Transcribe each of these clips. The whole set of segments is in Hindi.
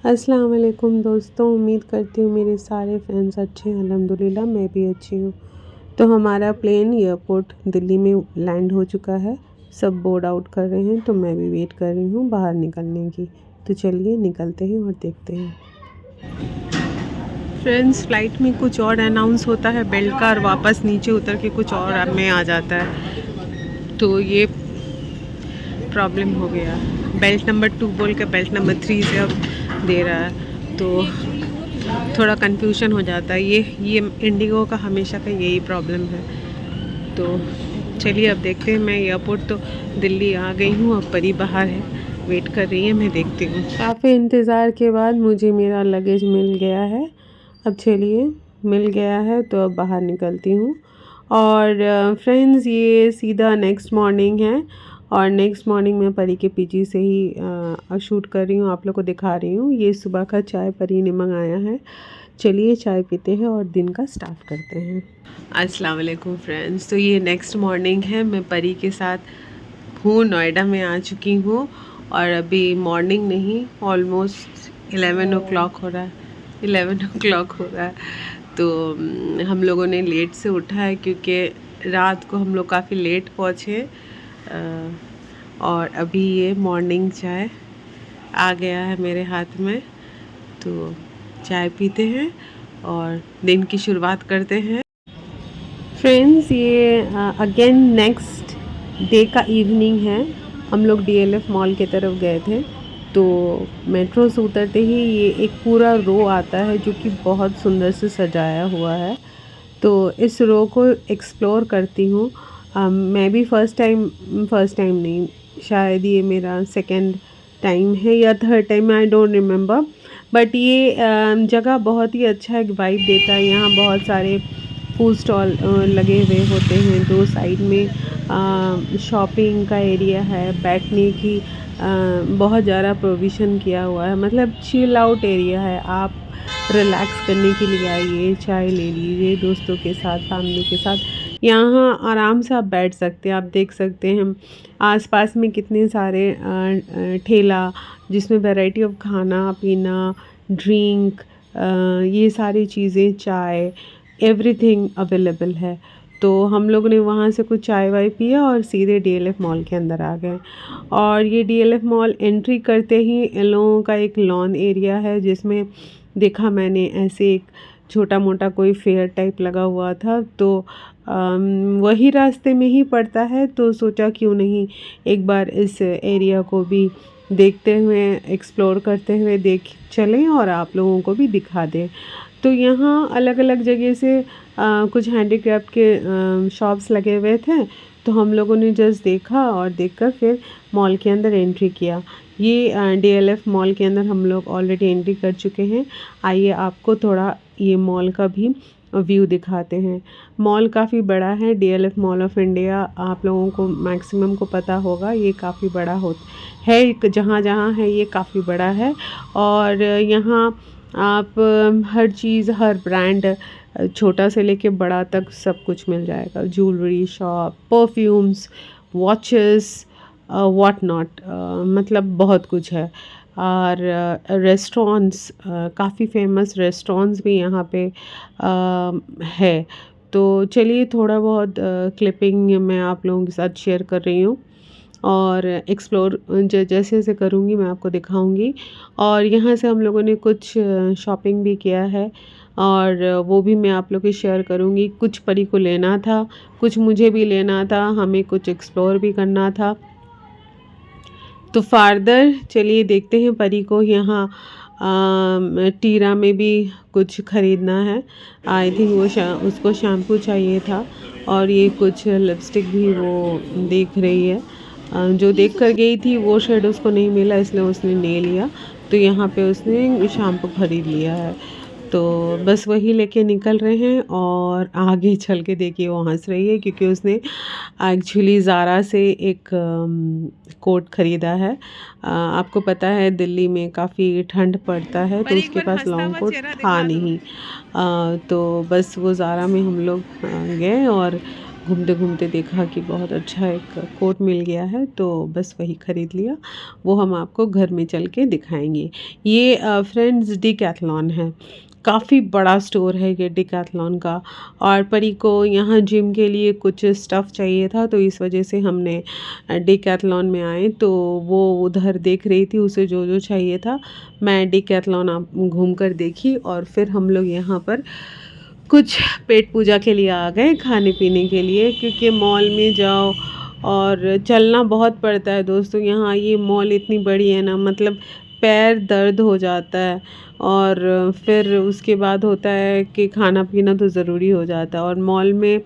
अस्सलाम वालेकुम दोस्तों, उम्मीद करती हूँ मेरे सारे फ्रेंड्स अच्छे हैं। अल्हम्दुलिल्लाह मैं भी अच्छी हूँ। तो हमारा प्लेन एयरपोर्ट दिल्ली में लैंड हो चुका है। सब बोर्ड आउट कर रहे हैं तो मैं भी वेट कर रही हूँ बाहर निकलने की। तो चलिए निकलते हैं और देखते हैं। फ्रेंड्स, फ़्लाइट में कुछ और अनाउंस होता है बेल्ट का और वापस नीचे उतर के कुछ और में आ जाता है। तो ये प्रॉब्लम हो गया। बेल्ट नंबर 2 बोल के बेल्ट नंबर 3 से अब दे रहा है, तो थोड़ा कन्फ्यूजन हो जाता है। ये इंडिगो का हमेशा का यही प्रॉब्लम है। तो चलिए अब देखते हैं। मैं एयरपोर्ट तो दिल्ली आ गई हूँ, अब परी बाहर है, वेट कर रही है, मैं देखती हूँ। काफ़ी इंतज़ार के बाद मुझे मेरा लगेज मिल गया है। अब चलिए, मिल गया है तो अब बाहर निकलती हूँ। और फ्रेंड्स, ये सीधा नेक्स्ट मॉर्निंग है और नेक्स्ट मॉर्निंग मैं परी के पीजी से ही शूट कर रही हूँ, आप लोग को दिखा रही हूँ। ये सुबह का चाय परी ने मंगाया है। चलिए चाय पीते हैं और दिन का स्टार्ट करते हैं। अस्सलाम वालेकुम फ्रेंड्स, तो ये नेक्स्ट मॉर्निंग है। मैं परी के साथ हूँ, नोएडा में आ चुकी हूँ और अभी मॉर्निंग नहीं, ऑलमोस्ट 11 ओ क्लॉक हो रहा है। 11 ओ क्लॉक हो रहा है। तो हम लोगों ने लेट से उठा है क्योंकि रात को हम लोग काफ़ी लेट पहुँचे। और अभी ये मॉर्निंग चाय आ गया है मेरे हाथ में, तो चाय पीते हैं और दिन की शुरुआत करते हैं। फ्रेंड्स, ये अगेन नेक्स्ट डे का इवनिंग है। हम लोग डीएलएफ मॉल की तरफ गए थे, तो मेट्रो से उतरते ही ये एक पूरा रो आता है जो कि बहुत सुंदर से सजाया हुआ है। तो इस रो को एक्सप्लोर करती हूँ। मैं भी फ़र्स्ट टाइम नहीं, शायद ये मेरा सेकंड टाइम है या third time, I don't remember. But ये जगह बहुत ही अच्छा एक वाइब देता है। यहाँ बहुत सारे फूड स्टॉल लगे हुए होते हैं। दो साइड में शॉपिंग का एरिया है, बैठने की बहुत ज़्यादा प्रोविज़न किया हुआ है। मतलब चिल आउट एरिया है। आप रिलैक्स करने के लिए आइए, चाय ले लीजिए दोस्तों के साथ, फैमिली के साथ। यहाँ आराम से आप बैठ सकते हैं। आप देख सकते हैं आसपास में कितने सारे ठेला जिसमें वैरायटी ऑफ खाना पीना, ड्रिंक, ये सारी चीज़ें, चाय, एवरीथिंग अवेलेबल है। तो हम लोग ने वहाँ से कुछ चाय वाय पिया और सीधे डीएलएफ मॉल के अंदर आ गए। और ये डीएलएफ मॉल एंट्री करते ही इन लोगों का एक लॉन एरिया है जिसमें देखा मैंने ऐसे एक छोटा मोटा कोई फेयर टाइप लगा हुआ था। तो वही रास्ते में ही पड़ता है, तो सोचा क्यों नहीं एक बार इस एरिया को भी देखते हुए, एक्सप्लोर करते हुए देख चलें और आप लोगों को भी दिखा दें। तो यहाँ अलग अलग जगह से कुछ हैंडीक्राफ्ट के शॉप्स लगे हुए थे। तो हम लोगों ने जस्ट देखा और देखकर फिर मॉल के अंदर एंट्री किया। ये डीएलएफ मॉल के अंदर हम लोग ऑलरेडी एंट्री कर चुके हैं। आइए आपको थोड़ा ये मॉल का भी व्यू दिखाते हैं। मॉल काफ़ी बड़ा है। डीएलएफ मॉल ऑफ इंडिया आप लोगों को मैक्सिमम को पता होगा, ये काफ़ी बड़ा है। जहाँ जहाँ है ये काफ़ी बड़ा है। और यहाँ आप हर चीज़, हर ब्रांड, छोटा से लेके बड़ा तक सब कुछ मिल जाएगा। Jewellery shop, perfumes, watches, what not, मतलब बहुत कुछ है। और रेस्टोरेंट्स, काफ़ी फेमस रेस्टोरेंट्स भी यहाँ पे है। तो चलिए थोड़ा बहुत क्लिपिंग मैं आप लोगों के साथ शेयर कर रही हूँ और एक्सप्लोर जैसे जैसे करूँगी मैं आपको दिखाऊंगी। और यहाँ से हम लोगों ने कुछ शॉपिंग भी किया है और वो भी मैं आप लोग के शेयर करूँगी। कुछ परी को लेना था, कुछ मुझे भी लेना था, हमें कुछ एक्सप्लोर भी करना था। तो फार्दर चलिए देखते हैं परी को। यहाँ टीरा में भी कुछ ख़रीदना है। आई थिंक वो उसको शैम्पू चाहिए था और ये कुछ लिपस्टिक भी वो देख रही है। जो देख कर गई थी वो शायद उसको नहीं मिला, इसलिए उसने ले लिया। तो यहाँ पे उसने शैम्पू ख़रीद लिया है। तो बस वही लेके निकल रहे हैं और आगे चल के देखिए वो हंस रही है क्योंकि उसने एक्चुअली ज़ारा से एक कोट ख़रीदा है। आपको पता है दिल्ली में काफ़ी ठंड पड़ता है, तो उसके पास लॉन्ग कोट था नहीं। तो बस वो ज़ारा में हम लोग गए और घूमते घूमते देखा कि बहुत अच्छा एक कोट मिल गया है, तो बस वही ख़रीद लिया। वो हम आपको घर में चल के दिखाएंगे। ये फ्रेंड्स डिकैथलॉन है, काफ़ी बड़ा स्टोर है ये डिकैथलॉन का। और परी को यहाँ जिम के लिए कुछ स्टफ़ चाहिए था, तो इस वजह से हमने डिकैथलॉन में आए। तो वो उधर देख रही थी, उसे जो जो चाहिए था। मैं डिकैथलॉन आप घूम कर देखी, और फिर हम लोग यहाँ पर कुछ पेट पूजा के लिए आ गए, खाने पीने के लिए, क्योंकि मॉल में जाओ और चलना बहुत पड़ता है दोस्तों। यहाँ ये मॉल इतनी बड़ी है ना, मतलब पैर दर्द हो जाता है। और फिर उसके बाद होता है कि खाना पीना तो ज़रूरी हो जाता है। और मॉल में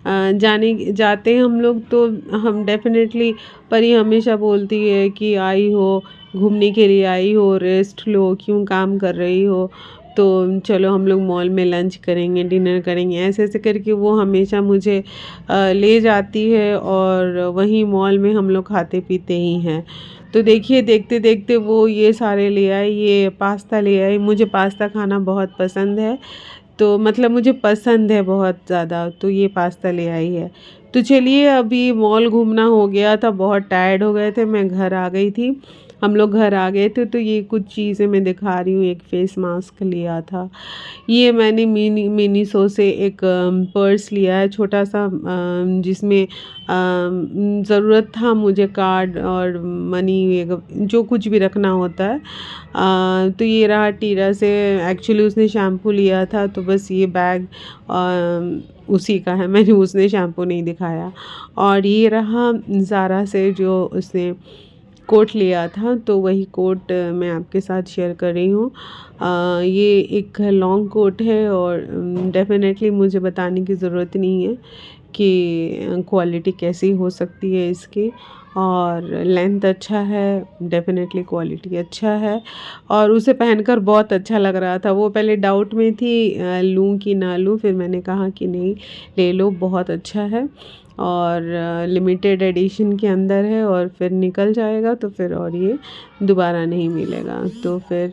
जाते हैं हम लोग, तो हम डेफिनेटली, परी हमेशा बोलती है कि आई हो घूमने के लिए, आई हो रेस्ट लो, क्यों काम कर रही हो, तो चलो हम लोग मॉल में लंच करेंगे, डिनर करेंगे, ऐसे ऐसे करके वो हमेशा मुझे ले जाती है। और वहीं मॉल में हम लोग खाते पीते ही हैं। तो देखिए, देखते देखते वो ये सारे ले आई, ये पास्ता ले आई। मुझे पास्ता खाना बहुत पसंद है, तो मतलब मुझे पसंद है बहुत ज़्यादा, तो ये पास्ता ले आई है। तो चलिए, अभी मॉल घूमना हो गया था, बहुत टायर्ड हो गए थे, मैं घर आ गई थी। हम लोग घर आ गए थे, तो ये कुछ चीज़ें मैं दिखा रही हूँ। एक फ़ेस मास्क लिया था, ये मैंने मिनीसो से एक पर्स लिया है छोटा सा, जिसमें ज़रूरत था मुझे कार्ड और मनी, जो कुछ भी रखना होता है। तो ये रहा टीरा से। एक्चुअली उसने शैम्पू लिया था, तो बस ये बैग उसी का है, मैंने उसने शैम्पू नहीं दिखाया। और ये रहा ज़ारा से जो उसने कोट लिया था, तो वही कोट मैं आपके साथ शेयर कर रही हूँ। ये एक लॉन्ग कोट है, और डेफिनेटली मुझे बताने की ज़रूरत नहीं है कि क्वालिटी कैसी हो सकती है इसकी। और लेंथ अच्छा है, डेफिनेटली क्वालिटी अच्छा है, और उसे पहनकर बहुत अच्छा लग रहा था। वो पहले डाउट में थी लूँ कि ना लूँ, फिर मैंने कहा कि नहीं, ले लो, बहुत अच्छा है। और लिमिटेड एडिशन के अंदर है, और फिर निकल जाएगा तो फिर और ये दोबारा नहीं मिलेगा। तो फिर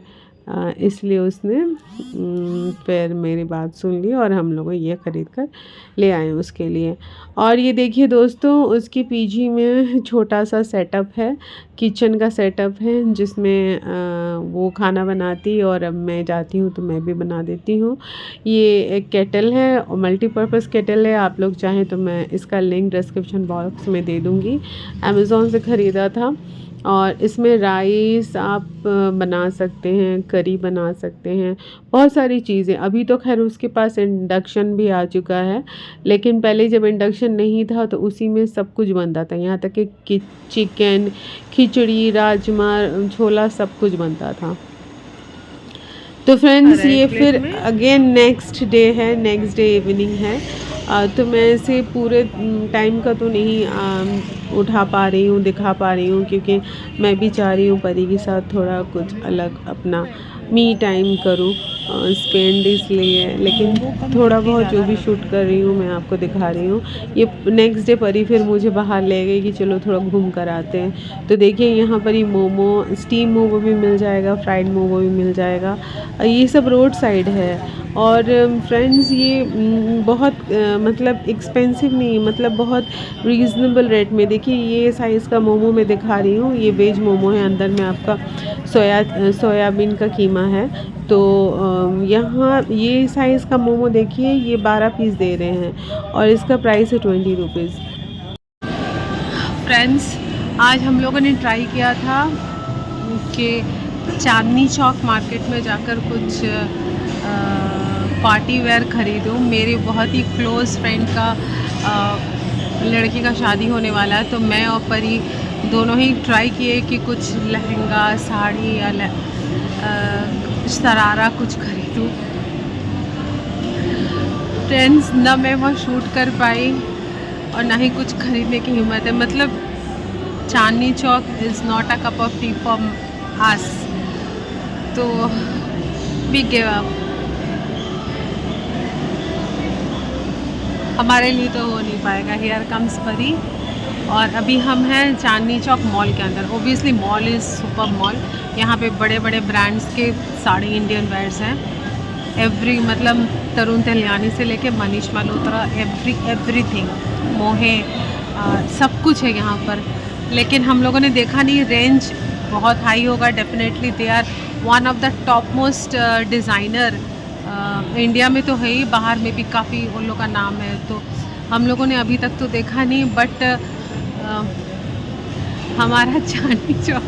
इसलिए उसने फिर मेरी बात सुन ली, और हम लोग ये ख़रीद कर ले आए उसके लिए। और ये देखिए दोस्तों, उसकी पीजी में छोटा सा सेटअप है, किचन का सेटअप है, जिसमें वो खाना बनाती, और अब मैं जाती हूँ तो मैं भी बना देती हूँ। ये एक केटल है, और मल्टीपर्पज़ केटल है। आप लोग चाहें तो मैं इसका लिंक डिस्क्रिप्शन बॉक्स में दे दूँगी। अमेज़ॉन से ख़रीदा था। और इसमें राइस आप बना सकते हैं, करी बना सकते हैं, बहुत सारी चीज़ें। अभी तो खैर उसके पास इंडक्शन भी आ चुका है, लेकिन पहले जब इंडक्शन नहीं था तो उसी में सब कुछ बनता था, यहाँ तक कि चिकन, खिचड़ी, राजमा, छोला, सब कुछ बनता था। तो फ्रेंड्स, ये फिर अगेन नेक्स्ट डे है, नेक्स्ट डे इवनिंग है। तो मैं इसे पूरे टाइम का तो नहीं उठा पा रही हूँ, दिखा पा रही हूँ, क्योंकि मैं भी चाह रही हूँ परी के साथ थोड़ा कुछ अलग अपना मी टाइम करूँ स्पेंड, इसलिए। लेकिन थोड़ा बहुत जो भी शूट कर रही हूँ मैं आपको दिखा रही हूँ। ये नेक्स्ट डे परी फिर मुझे बाहर ले गई कि चलो थोड़ा घूम कर आते हैं। तो देखिए, यहाँ पर ही मोमो, स्टीम मोमो भी मिल जाएगा, फ्राइड मोमो भी मिल जाएगा। ये सब रोड साइड है। और फ्रेंड्स, ये बहुत मतलब एक्सपेंसिव नहीं, मतलब बहुत रीज़नेबल रेट में। देखिए, ये साइज़ का मोमो मैं दिखा रही हूँ, ये वेज मोमो है, अंदर में आपका सोयाबीन का कीमा है। तो यहाँ ये साइज़ का मोमो देखिए, ये 12 पीस दे रहे हैं, और इसका प्राइस है 20 रुपीज़। फ्रेंड्स, आज हम लोगों ने ट्राई किया था कि चांदनी चौक मार्केट में जाकर कुछ पार्टी वेयर ख़रीदूँ। मेरे बहुत ही क्लोज़ फ्रेंड का लड़की का शादी होने वाला है, तो मैं और परी दोनों ही ट्राई किए कि कुछ लहंगा, साड़ी या शरारा कुछ ख़रीदूँ। फ्रेंड्स, ना मैं वो शूट कर पाई और ना ही कुछ ख़रीदने की हिम्मत है। मतलब Chandni Chowk is not a cup of tea for us, तो वी गिव अप। हमारे लिए तो हो नहीं पाएगा। हियर कम्स परी, और अभी हम हैं चांदनी चौक मॉल के अंदर। Obviously mall is super mall, यहाँ पे बड़े बड़े ब्रांड्स के साड़ी इंडियन वेयर्स हैं। एवरी मतलब तरुण तहलियानी से लेके मनीष मल्होत्रा, एवरीथिंग, मोहे, सब कुछ है यहाँ पर। लेकिन हम लोगों ने देखा नहीं, रेंज बहुत हाई होगा definitely. They are one of the top most designer India में तो है ही, बाहर में भी काफ़ी उन लोगों का नाम है। तो हम लोगों ने अभी तक तो देखा नहीं, बट हमारा चांदनी चौक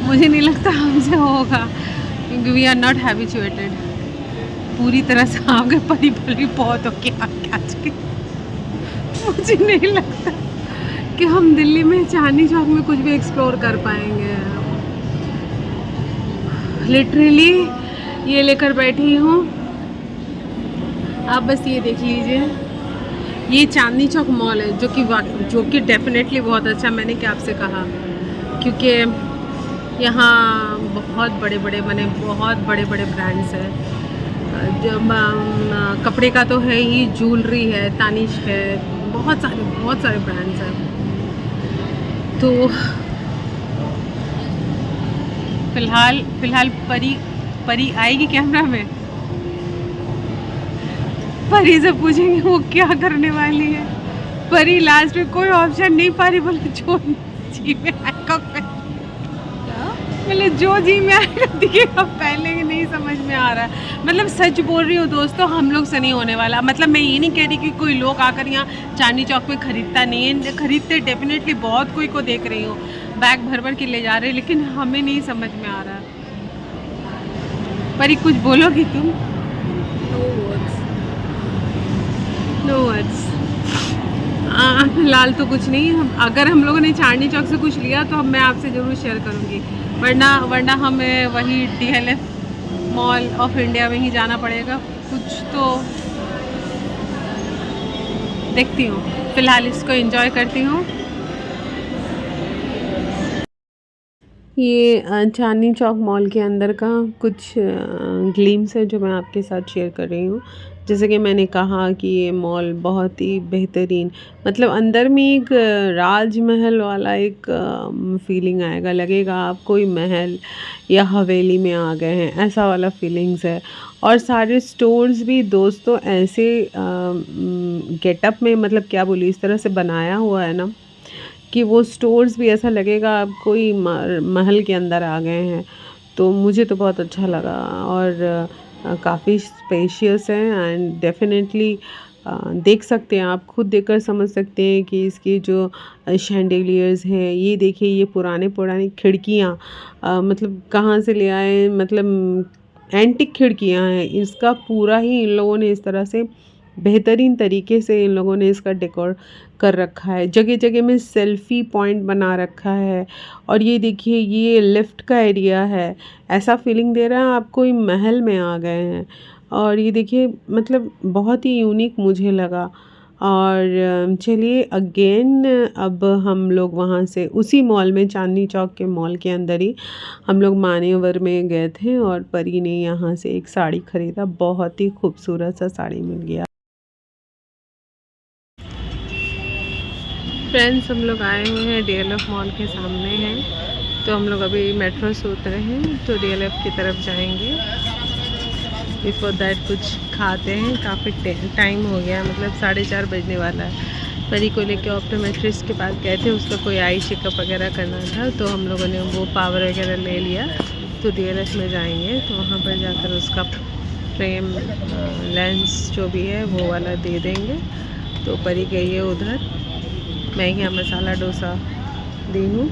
मुझे नहीं लगता हमसे होगा, क्योंकि वी आर नॉट हैबिचुएटेड पूरी तरह से। आगे परी परी बहुत हो गया आज के। मुझे नहीं लगता कि हम दिल्ली में चांदनी चौक में कुछ भी एक्सप्लोर कर पाएंगे। लिटरली ये लेकर बैठी हूँ, आप बस ये देख लीजिए। ये चांदनी चौक मॉल है, जो कि डेफिनेटली बहुत अच्छा। मैंने क्या आपसे कहा, क्योंकि यहाँ बहुत बड़े बड़े ब्रांड्स हैं। जब कपड़े का तो है ही, ज्वेलरी है, तानिश है, बहुत सारे ब्रांड्स हैं। तो फिलहाल परी आएगी कैमरा में, परी से पूछेंगे वो क्या करने वाली है। परी लास्ट में कोई ऑप्शन नहीं पा रही, बोले जो जी में आएगा मतलब जो जी में आएगा दिखेगा, पहले नहीं समझ में आ रहा है। मतलब सच बोल रही हूँ दोस्तों, हम लोग से नहीं होने वाला। मतलब मैं ये नहीं कह रही कि कोई लोग आकर यहाँ चांदनी चौक में खरीदता नहीं है, खरीदते डेफिनेटली बहुत कोई को देख रही हूँ, बैग भर के ले जा रहे हैं, लेकिन हमें नहीं समझ में आ रहा। परी कुछ बोलोगी तुम? No words. फिलहाल तो कुछ नहीं। अगर हम लोगों ने चांदनी चौक से कुछ लिया तो मैं आपसे ज़रूर शेयर करूँगी, वरना हमें वही DLF मॉल ऑफ इंडिया में ही जाना पड़ेगा। कुछ तो देखती हूँ, फ़िलहाल इसको एंजॉय करती हूँ। ये चांदनी चौक मॉल के अंदर का कुछ ग्लिम्स है जो मैं आपके साथ शेयर कर रही हूँ। जैसे कि मैंने कहा कि ये मॉल बहुत ही बेहतरीन, मतलब अंदर में एक राजमहल वाला एक फीलिंग आएगा, लगेगा आप कोई महल या हवेली में आ गए हैं, ऐसा वाला फीलिंग्स है। और सारे स्टोर्स भी दोस्तों ऐसे गेटअप में, मतलब क्या बोलूँ, इस तरह से बनाया हुआ है ना कि वो स्टोर्स भी ऐसा लगेगा आप कोई महल के अंदर आ गए हैं। तो मुझे तो बहुत अच्छा लगा, और काफ़ी स्पेशियस है। एंड डेफिनेटली देख सकते हैं, आप खुद देखकर समझ सकते हैं कि इसकी जो शैंडेलियर्स हैं, ये देखिए, ये पुरानी खिड़कियाँ, मतलब कहाँ से ले आए, मतलब एंटिक खिड़कियाँ हैं। इसका पूरा ही इन लोगों ने इस तरह से बेहतरीन तरीके से इन लोगों ने इसका डेकोर कर रखा है। जगह जगह में सेल्फ़ी पॉइंट बना रखा है। और ये देखिए, ये लिफ्ट का एरिया है, ऐसा फीलिंग दे रहा है आप कोई महल में आ गए हैं। और ये देखिए, मतलब बहुत ही यूनिक मुझे लगा। और चलिए अगेन, अब हम लोग वहाँ से उसी मॉल में, चांदनी चौक के मॉल के अंदर ही हम लोग मान्यवर में गए थे, और परी ने यहाँ से एक साड़ी ख़रीदा, बहुत ही खूबसूरत सा साड़ी मिल गया। फ्रेंड्स, हम लोग आए हुए हैं DLF मॉल के सामने हैं। तो हम लोग अभी मेट्रो से उतरे हैं, तो DLF की तरफ जाएंगे। बिफोर दैट कुछ खाते हैं, काफ़ी टाइम हो गया, मतलब 4:30 बजने वाला है। परी को लेके ऑप्टोमेट्रिस्ट के पास गए थे, उसका कोई आई चेकअप वगैरह करना था, तो हम लोगों ने वो पावर वगैरह ले लिया। तो DLF में जाएंगे, तो वहाँ पर जाकर उसका फ्रेम लेंस जो भी है वो वाला दे देंगे। तो परी गई है उधर, मैं यहाँ मसाला डोसा दी हूँ।